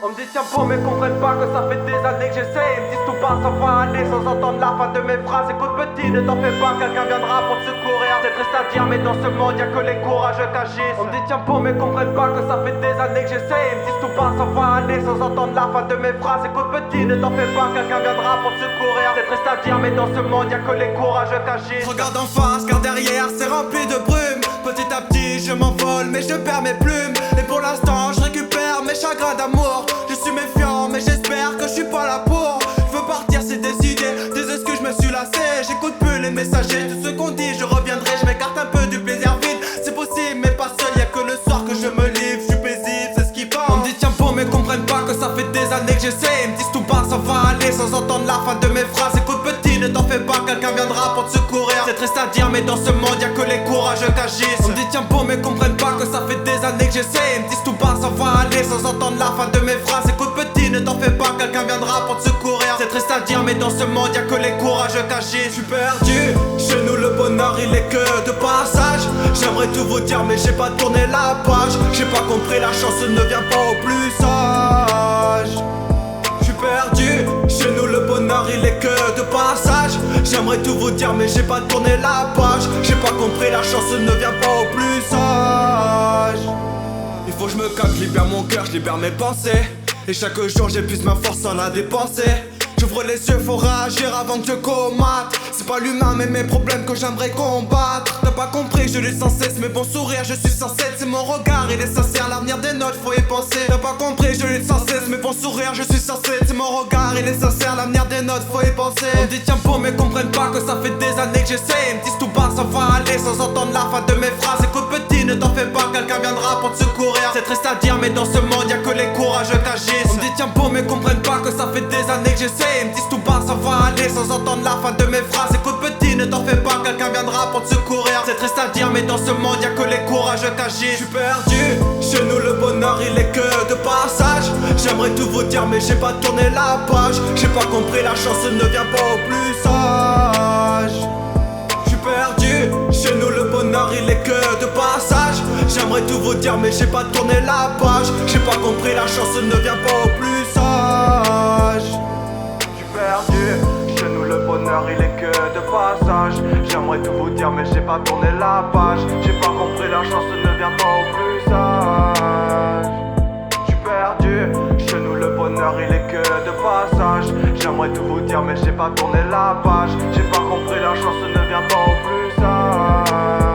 On me dit tiens bon mais comprennent pas que ça fait des années que j'essaie. Ils me disent tout bas ça va aller sans entendre la fin de mes phrases. Écoute petit ne t'en fais pas, quelqu'un viendra pour te secourir. C'est triste à dire mais dans ce monde y'a que les courageux qu'agissent. On me dit tiens bon mais comprennent pas que ça fait des années que j'essaie. Ils me disent tout bas ça va aller sans entendre la fin de mes phrases. Écoute petit ne t'en fais pas, quelqu'un viendra pour te secourir. C'est triste à dire mais dans ce monde y'a que les courageux qu'agissent. Regarde en face car derrière c'est rempli de brume. Petit à petit je m'envole mais je perds mes plumes. Et pour l'instant je récupère mes chagrins d'amour. Je suis méfiant mais j'espère que je suis pas là pour. Je veux partir c'est décidé, des excuses je me suis lassé. J'écoute plus les messagers, tout ce qu'on dit je reviendrai. Je m'écarte un peu du plaisir vide, c'est possible mais pas seul. Y'a que le soir que je me livre, je suis paisible, c'est ce qui pense. On me dit tiens bon mais comprennent pas que ça fait des années que j'essaie. Ils me disent tout bas ça va aller sans entendre la fin de mes phrases. Écoute petit ne t'en fais pas, quelqu'un viendra pour te secourir. C'est triste à dire mais dans ce monde y'a que les courageux qu'agissent. On me dit tiens bon mais comprennent pas que ça fait des années que j'essaie. Ils me disent tout bas ça va aller sans entendre la fin de mes phrases. Écoute petit ne t'en fais pas, quelqu'un viendra pour te secourir. C'est triste à dire mais dans ce monde y'a que les courageux qu'agissent. Je suis perdu, chez nous le bonheur il est que de passage. J'aimerais tout vous dire mais j'ai pas tourné la page. J'ai pas compris la chance ne vient pas au plus sage. Je suis perdu, chez nous le bonheur il est que de passage. J'aimerais tout vous dire mais j'ai pas tourné la page. J'ai pas compris la chance ne vient pas au plus sage. Il faut que je me calme, je libère mon cœur, je libère mes pensées. Et chaque jour j'épuise ma force sans la dépenser. J'ouvre les yeux, faut réagir avant que je combatte. C'est pas l'humain mais mes problèmes que j'aimerais combattre. T'as pas compris, je l'ai sans cesse, mais bon sourire, je suis sans cesse. C'est mon regard, il est sincère, l'avenir des nôtres, faut y penser. T'as pas compris, je l'ai sans cesse, mais bon sourire, je suis sans cesse. C'est mon regard, il est sincère, l'avenir des nôtres, faut y penser. On me dit tiens bon mais comprennent pas que ça fait des années que j'essaie. Ils me disent tout bas ça va aller sans entendre la fin de mes phrases. Écoute petit ne t'en fais pas, quelqu'un viendra pour te secourir. C'est triste à dire mais dans ce monde y'a que les courageux qu'agissent. On me dit tiens bon mais comprennent pas que ça fait des années que j'essaie. Ils me disent tout bas ça va aller sans entendre la fin de mes phrases. Écoute petit ne t'en fais pas, quelqu'un viendra pour te secourir. C'est triste à dire mais dans ce monde y'a que les courageux qu'agissent. Je suis perdu, chez nous le bonheur il est que de passage. J'aimerais tout vous dire mais j'ai pas tourné la page. J'ai pas compris la chance ne vient pas au plus sage. Je suis perdu, chez nous le bonheur il est que de passage. J'aimerais tout vous dire mais j'ai pas tourné la page. J'ai pas compris la chance ne vient pas au plus sage. Je suis perdu, chez nous le bonheur il est que de passage. J'aimerais tout vous dire mais j'ai pas tourné la page. J'ai pas compris la chance ne vient pas au plus sage. Je suis perdu, chez nous le bonheur il est que de passage. J'aimerais tout vous dire mais j'ai pas tourné la page. J'ai pas compris la chance ne vient pas au plus sage.